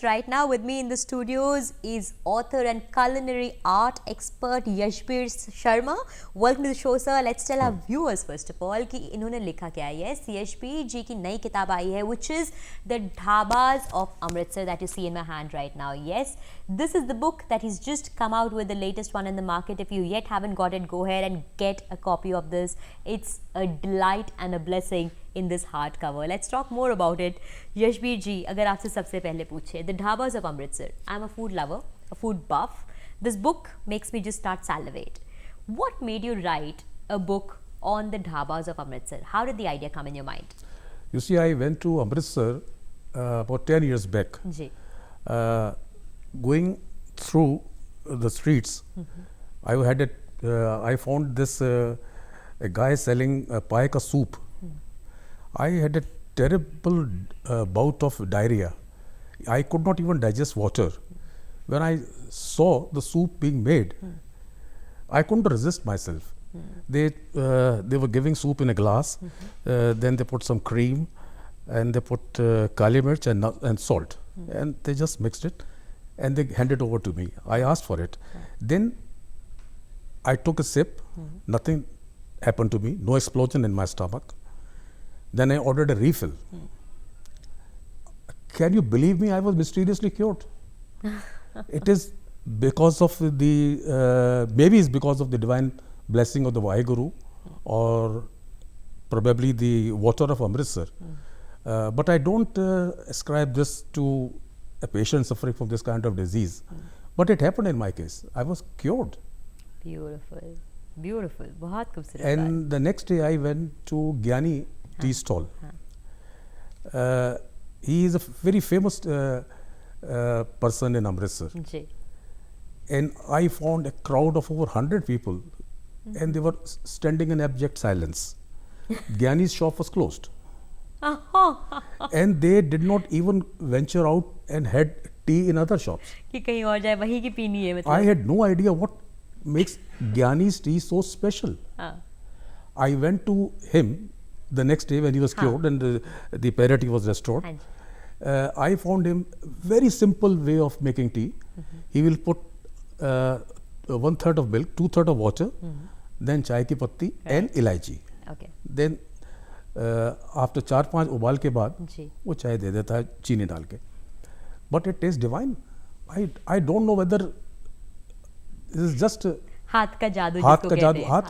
Yes, right now with me in the studios is author and culinary art expert Yashbir Sharma. Welcome to the show, sir. Let's tell our viewers first of all कि इन्होंने लिखा क्या है. Yes, Yashbir जी की नई किताब आई है, which is The Dhabas of Amritsar that you see in my hand right now. Yes, this is the book that he's just come out with, the latest one in the market. If you yet haven't got it, go ahead and get a copy of this. It's a delight and a blessing in this hardcover. Let's talk more about it. Yashbir जी, अगर आपसे सबसे पहले पूछे, The Dhabas of Amritsar. I'm a food lover, a food buff. This book makes me just start salivate. What made you write a book on the Dhabas of Amritsar? How did the idea come in your mind? You see, I went to Amritsar about 10 years back. Ji. Going through the streets, I found this a guy selling pie ka soup. I had a terrible bout of diarrhea. I could not even digest water. When I saw the soup being made, I couldn't resist myself. They were giving soup in a glass, then they put some cream, and they put kali mirch and salt, and they just mixed it, and they handed it over to me. I asked for it. Then I took a sip. Nothing happened to me. No explosion in my stomach. Then I ordered a refill. Can you believe me? I was mysteriously cured. It is because of the, maybe it's because of the divine blessing of the Vaheguru, or probably the water of Amritsar. But I don't ascribe this to a patient suffering from this kind of disease. But it happened in my case. I was cured. Beautiful. Beautiful. बहुत खूबसूरत. And the next day I went to Gyani tea stall. He is a very famous person in Amritsar. Ji. And I found a crowd of over 100 people, and they were standing in abject silence. Gyani's shop was closed. And they did not even venture out and had tea in other shops. कि कहीं और जाए वही की पीनी है मतलब. I had no idea what makes Gyani's tea so special. I went to him the next day when he was cured and the parity was restored. I found him very simple way of making tea. He will put 1/3 of milk, 2/3 of water, then chai ki patti and ilaichi. Okay. Then after 4-5 उबाल के बाद वो चाय दे देता है चीनी डाल के. But it tastes divine. I don't know whether this is just हाथ का जादू. हाथ का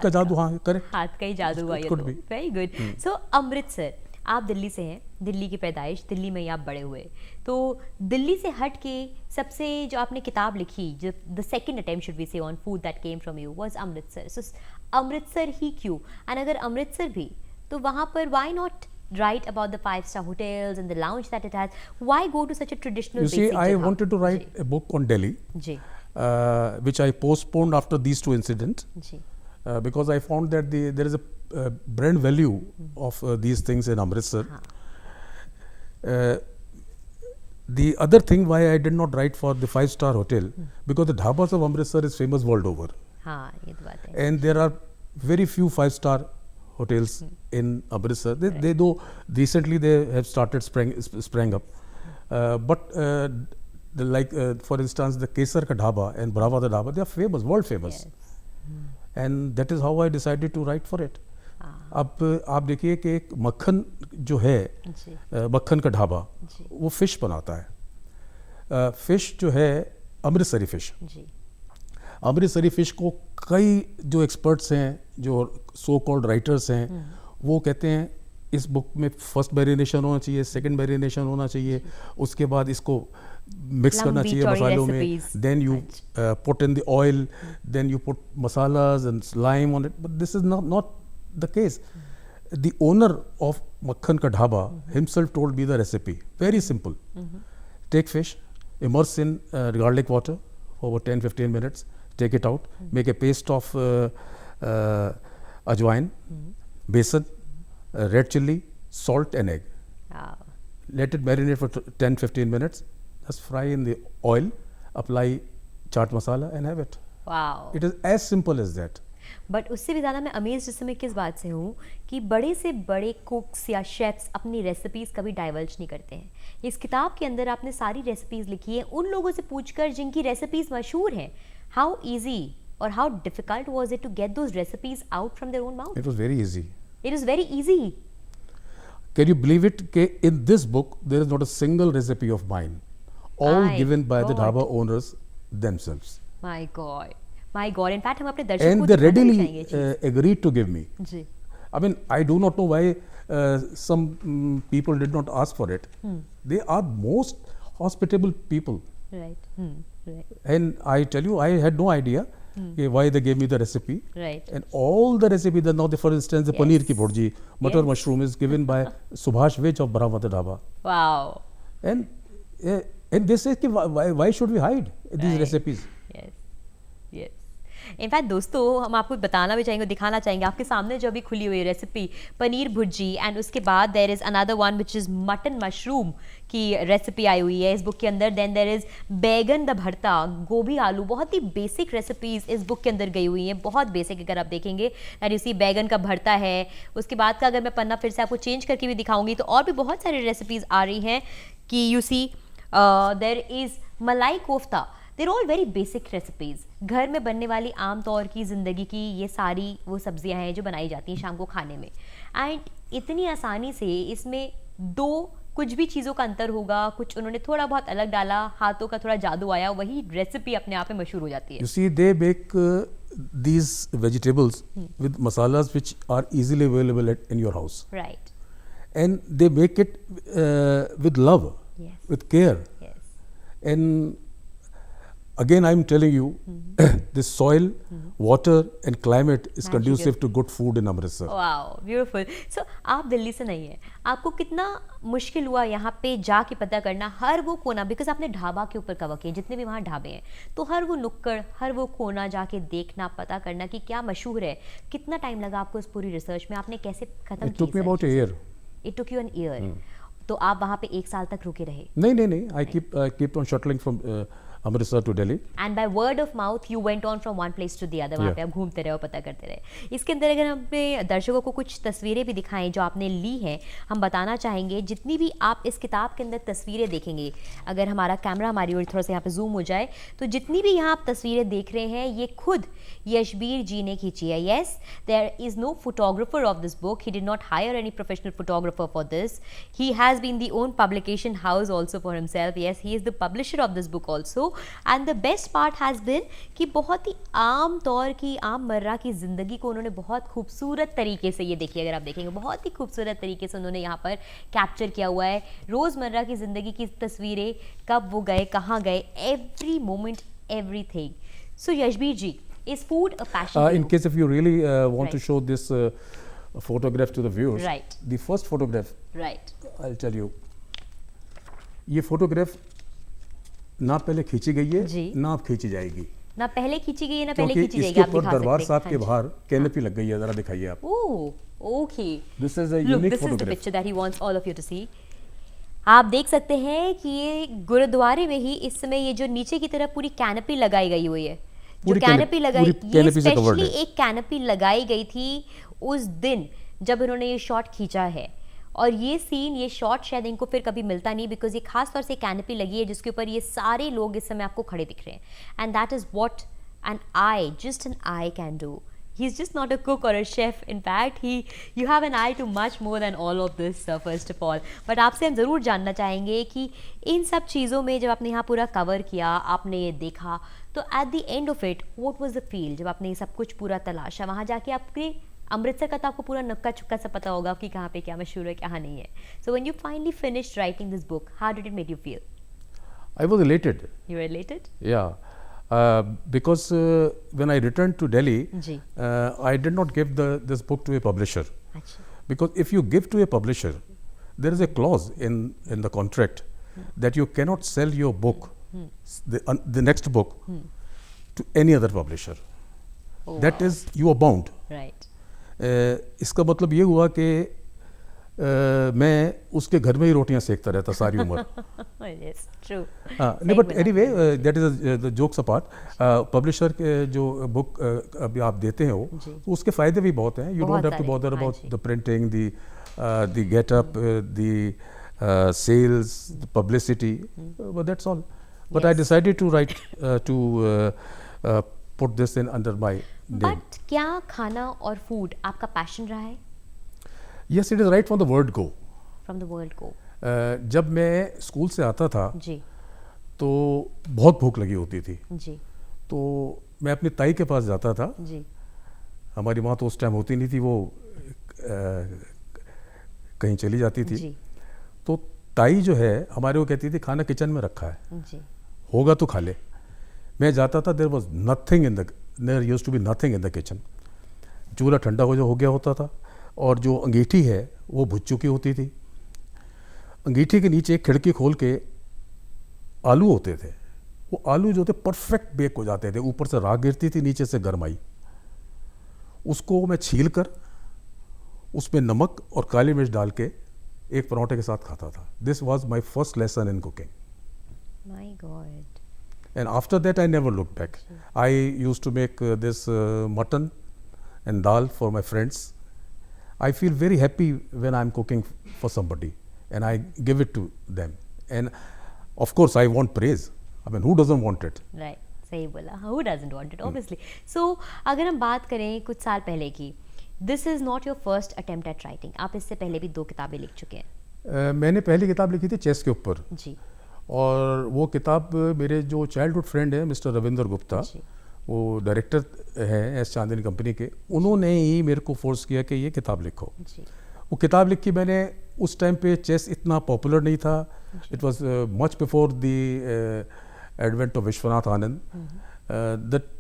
जादू. हाँ, करेक्ट. हाथ का ही जादू हुआ ये तो. Very good. सो अमृतसर, आप दिल्ली से हैं, दिल्ली की पैदाइश, दिल्ली में ही आप बड़े हुए, तो दिल्ली से हट के सबसे जो आपने किताब लिखी, जो the second attempt should we say on food that came from you was Amritsar. So Amritsar ही क्यों? एंड अगर अमृतसर भी, तो वहाँ पर why not write about the 5-star hotels and the lounge that it has? Why go to such a traditional? You see, I wanted to write a book on Delhi, which I postponed after these two incidents, because I found that there is a brand value of these things in Amritsar. The other thing why I did not write for the 5-star hotel, because the dhabas of Amritsar is famous world over. हाँ, ये तो बात है. And there are very few 5-star hotels in Amritsar. They though recently they have started sprang up, but for instance the Kesar ka dhaba and Brava the dhaba, they are famous, world famous. And that is how I decided to write for it. अब आप देखिए कि एक मक्खन जो है, मक्खन का ढाबा, वो फिश बनाता है. फिश जो है अमृतसरी फिश. अमृतसरी फिश को कई जो एक्सपर्ट्स हैं, जो सो कॉल्ड राइटर्स हैं, वो कहते हैं इस बुक में फर्स्ट मैरिनेशन होना चाहिए, सेकंड मैरिनेशन होना चाहिए, उसके बाद इसको मिक्स करना चाहिए मसालों में, then you put in the oil, then you put masalas and lime on it. But this is not the case. The owner of Makhan का dhaba himself told me the recipe. Very simple. Take fish, immerse in garlic water for over 10-15 minutes, take it out, make a paste of ajwain, besan, red chili, salt and egg. Let it marinate for 10-15 minutes. Just fry in the oil, apply chaat masala and have it. Wow. It is as simple as that. But उससे भी ज़्यादा मैं amaze इस समय किस बात से हूँ कि बड़े से बड़े कुक्स या शेफ्स अपनी रेसिपीज़ कभी डाइवर्ज नहीं करते हैं। इस किताब के अंदर आपने सारी रेसिपीज़ लिखी है उन लोगों से पूछकर जिनकी रेसिपीज़ मशहूर हैं। हाउ ईजी और how difficult was it to get those recipes out from their own mouth? It was very easy. It is very easy. Can you believe it? In this book, there is not a single recipe of mine, all My given by the God. dhaba owners themselves. My God in fact हम अपने दर्शकों And को they दिखाना भी readily चाहेंगे ये चीज़। agreed to give me. जी I mean, I do not know why some people did not ask for it. They are most hospitable people. Right And I tell you, I had no idea why they gave me the recipe. Right And all the recipe, now for instance, the paneer ki bhurji, butter Yes. mushroom is given by Subhash Vij of Brahmata Dhaba. Wow And they say, कि why should we hide these Right. recipes? Yes yes in fact दोस्तों हम आपको बताना भी चाहेंगे दिखाना चाहेंगे आपके सामने जो अभी खुली हुई रेसिपी पनीर भुर्जी एंड उसके बाद there is another one which is mutton mushroom की रेसिपी आई हुई है इस बुक के अंदर। Then there is baingan the bharta gobhi aloo, बहुत ही बेसिक रेसिपीज़ इस बुक के अंदर गई हुई हैं, बहुत बेसिक। अगर आप देखेंगे दैट यू सी बैगन का भरता है। उसके बाद का अगर मैं पन्ना फिर से आपको चेंज करके भी दिखाऊंगी तो और भी बहुत सारी रेसिपीज़ आ रही हैं कि यू सी देयर इज़ मलाई कोफ्ता। देर ऑल वेरी बेसिक रेसिपीज़, घर में बनने वाली आम तौर की ज़िंदगी की ये सारी वो सब्जियां हैं जो बनाई जाती हैं शाम को खाने में। एंड इतनी आसानी से इसमें दो कुछ भी चीज़ों का अंतर होगा, कुछ उन्होंने थोड़ा बहुत अलग डाला, हाथों का थोड़ा जादू आया, वही रेसिपी अपने आप में मशहूर हो जाती है। You see, they make these vegetables with masalas which are easily available in your house. Right And they make it with love, yes with care. Yes And again, I'm telling you, this soil, water, and climate is Magical. conducive to good food in Amritsar. Wow beautiful. So आप दिल्ली से नहीं है, आपको कितना मुश्किल हुआ यहाँ पे जाके पता करना हर वो कोना, बिकॉज आपने ढाबा के ऊपर कवर किए जितने भी वहाँ ढाबे हैं, तो हर वो नुक्कड़ हर वो कोना जाके देखना पता करना कि क्या मशहूर है। कितना टाइम लगा आपको इस पूरी रिसर्च में, आपने कैसे खत्म It took me about a year. It took you an year. तो आप वहाँ पे 1 साल तक रुके रहे नहीं, I keep on shuttling from Amritsar to Delhi. And by word of mouth you went on from one place to the other. वहाँ Yeah. पे आप घूमते रहे और पता करते रहे। इसके अंदर अगर हम अपने दर्शकों को कुछ तस्वीरें भी दिखाएं जो आपने ली हैं, हम बताना चाहेंगे जितनी भी आप इस किताब के अंदर तस्वीरें देखेंगे, अगर हमारा कैमरा हमारी ओर थोड़ा सा यहाँ पे जूम हो जाए, तो जितनी भी यहाँ आप तस्वीरें देख रहे हैं ये खुद यशबीर जी ने खींची है। Yes, there is no photographer of this book, he did not hire any professional photographer for this, he has been the own publication house also for himself. Yes, he is the publisher of this book also. And the best part has been कि बहुत ही आम तौर की आम मर्रा की ज़िंदगी को उन्होंने बहुत खूबसूरत तरीके से, ये देखिए अगर आप देखेंगे बहुत ही खूबसूरत तरीके से उन्होंने यहाँ पर कैप्चर किया हुआ है। रोज़मर्रा की ज़िंदगी की तस्वीरें, कब वो गए, कहाँ गए, every moment, everything. So Yashbir ji, is food a passion for In you? case if you really want to Right. show this photograph to the viewers, Right. the first photograph, Right. I'll tell you, ये photograph ना पहले खींची गई है जी। ना अब खींची जाएगी, ना पहले खींची गई है ना पहले क्योंकि खींची इसके जाएगी। आप ऊपर दिखा दरबार सकते साहब हैं। के हाँ बाहर कैनपी लग गई है, जरा दिखाइए आप। जी। Oh okay, this is a look unique this is the photograph. Picture that he wants all of you to see. आप देख सकते हैं कि ये गुरुद्वारे में ही इस समय ये जो नीचे की तरफ पूरी कैनपी लगाई गई हुई है, जो पूरी कैनपी लगाई, पूरी ये canopy से covered स्पेशली है। एक कैनपी लगाई गई थी उस दिन जब उन्होंने ये शॉट खींचा है। और ये सीन, ये शॉट शायद इनको फिर कभी मिलता नहीं, बिकॉज ये खास तौर से कैनपी लगी है जिसके ऊपर ये सारे लोग इस समय आपको खड़े दिख रहे हैं। And that is what an I, just an I can do. He is just not a cook or a chef. In fact, you have an eye to much more than all of this, first of all. But आपसे हम ज़रूर जानना चाहेंगे कि इन सब चीज़ों में जब आपने यहाँ पूरा कवर किया, आपने ये देखा, तो at the end of it, what was the feel? जब आपने ये सब कुछ पूरा तलाशा, वहाँ जाके आपके अमृतसर का तो आपको पूरा नक्का चुक्का सा पता होगा कि कहाँ पे क्या मशहूर है, कहाँ नहीं है. So when you finally finished writing this book, how did it make you feel? I was elated. You were elated? Yeah. Because when I returned to Delhi, ji. I did not give this book to a publisher. अच्छा. Because if you give to a publisher, there is a clause in the contract that you cannot sell your book, the next book, to any other publisher. Oh, That wow. is, you are bound. Right. इसका मतलब ये हुआ कि मैं उसके घर में ही रोटियां सेकता रहता सारी उम्र. Yes, true. नहीं, but anyway that is the jokes apart. Publisher के जो बुक अभी आप देते हैं जी. तो उसके फायदे भी बहुत हैं. यू बहुत डोंट हैव टू सारे, बॉदर हाँ अबाउट जी. The printing, the getup, the sales, the publicity, but that's all. But I Yes. decided to write put this in under my name. But क्या खाना और फूड आपका passion रहा है? Yes, it is right from the word go. From the world को. जब मैं school से आता था जी. तो बहुत भूख लगी होती थी. जी. तो मैं अपनी ताई के पास जाता था. जी. हमारी माँ तो उस टाइम होती नहीं थी, वो कहीं चली जाती थी. जी. तो ताई जो है हमारे को कहती थी खाना किचन में रखा है, जी. होगा तो खा ले. मैं जाता था, there was nothing in the there used to be nothing in the kitchen. चूल्हा ठंडा हो गया होता था और जो अंगीठी है वो भुज चुकी होती थी. अंगीठी के नीचे एक खिड़की खोल के आलू होते थे. वो आलू जो थे परफेक्ट बेक हो जाते थे. ऊपर से राख गिरती थी, नीचे से गरमाई. उसको मैं छील कर उसमें नमक और काली मिर्च डाल के एक पराठे के साथ खाता था. This was my first lesson in cooking. My God. And after that, I never looked back. I used to make this mutton and dal for my friends. I feel very happy when I'm cooking for somebody and I give it to them. And of course, I want praise. I mean, who doesn't want it? Right, सही बोला. Who doesn't want it obviously. So अगर हम बात करें कुछ साल पहले की, this is not your first attempt at writing. आप इससे पहले भी 2 किताबें लिख चुके हैं. मैंने पहली किताब लिखी थी चेस के ऊपर. जी. और वो किताब मेरे जो चाइल्डहुड फ्रेंड है मिस्टर रविंदर गुप्ता, जी. वो डायरेक्टर हैं एस चांदनी कंपनी के, उन्होंने ही मेरे को फोर्स किया कि ये किताब लिखो. जी. वो किताब लिखी मैंने. उस टाइम पे चेस इतना पॉपुलर नहीं था. It was much before the advent of Vishwanath Anand.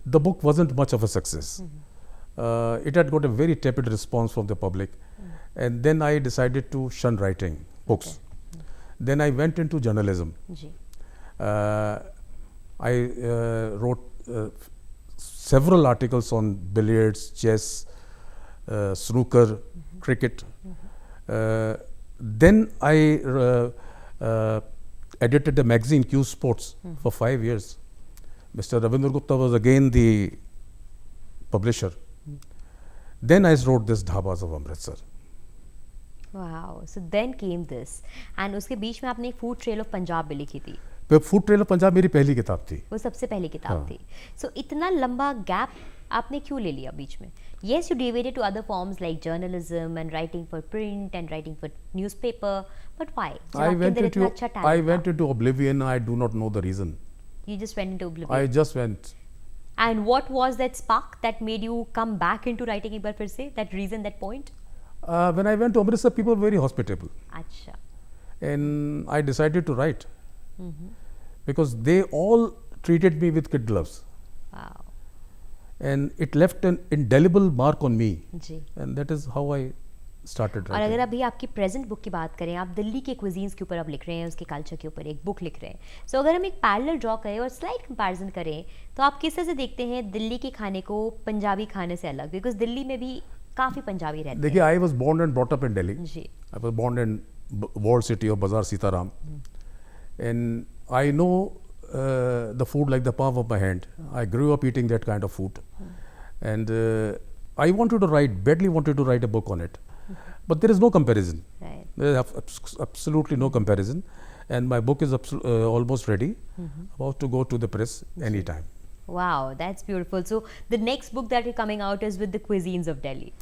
The book wasn't much of a success. It had got a very tepid response from the public. And then I decided to shun writing books. Then I went into journalism. जी. I wrote several articles on billiards, chess, snooker, cricket. Then I edited a magazine, Q Sports, for 5 years. Mr. Ravindra Gupta was again the publisher. Then I wrote this Dhabas of Amritsar. Wow. So then came this, and उसके बीच में आपने एक food trail of Punjab भी लिखी थी. Food trail of Punjab मेरी पहली किताब थी. वो सबसे पहली किताब हाँ. थी. सो इतना लंबा गैप आपने क्यों ले लिया बीच में? Yes, you divided to other forms like journalism and writing for print and writing for newspaper, but why? I went into oblivion. I do not know the reason. You just went into oblivion. I just went. And what was that spark that made you come back into writing एक बार फिर से? That reason, that point? When I went to Amritsar, people were very hospitable. अच्छा. And I decided to write. Because they all treated me with kid gloves. Wow. And it left an indelible mark on me. Ji. And that is how I started और writing. अगर अभी आपकी present book की बात करें, आप दिल्ली के cuisines के ऊपर अब लिख रहे हैं, उसके कल्चर के ऊपर एक बुक लिख रहे हैं. सो अगर हम एक पैरेलल ड्रॉ करें और स्लाइट कंपैरिजन करें, तो आप किस तरह से देखते हैं दिल्ली के खाने को पंजाबी खाने से अलग? बिकॉज दिल्ली में भी काफ़ी पंजाबी रहते देखिए, I was born and brought up in Delhi. हैं. जी. I was born in walled city of Bazar Sitaram. And I know the food like the palm of my hand. I grew up eating that kind of food. And I wanted to badly wanted to write a book on it. But there is no comparison. Right. There is absolutely no comparison. And my book is almost ready, about to go to the press anytime. Wow, that's beautiful. So the next book that is coming out is with the cuisines of Delhi.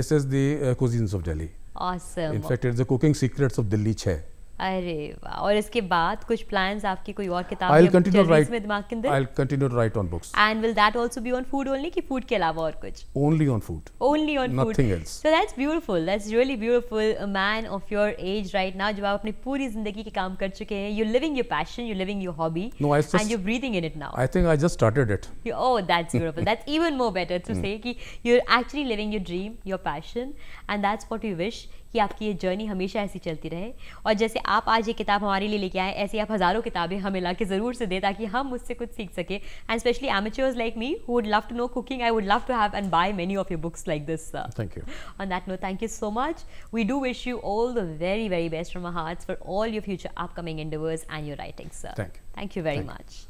This is the cuisines of Delhi. Awesome. In fact, it's the cooking secrets of Delhi 6. अरे वाह. और इसके बाद कुछ plans आपकी कोई और किताब I'll continue to चल रही write. इसमें दिमाग के अंदर? I'll continue to write on books. And will that also be on food only, कि food के अलावा और कुछ? Only on food. Only on food. Nothing else. So that's beautiful. That's really beautiful. A man of your age right now, जब आप अपनी पूरी जिंदगी के काम कर चुके हैं, you're living your passion, you're living your hobby, No, I just- and you're breathing in it now. I think I just started it. Oh, that's beautiful. That's even more better to say कि you're actually living your dream, your passion, and that's what we wish कि आपकी ये journey हमेशा ऐसी चलती रहे. और जैसे आप आज ये किताब हमारे लिए लेके आए, ऐसी आप हज़ारों किताबें हमें ला के ज़रूर से दें ताकि हम उससे कुछ सीख सके. And specially amateurs like me who would love to know cooking, I would love to have and buy many of your books like this. Thank you. On that note, thank you so much. We do wish you all the very, very best from our hearts for all your future upcoming endeavors and your writings, sir. Thank you. Thank you very Thank you. much.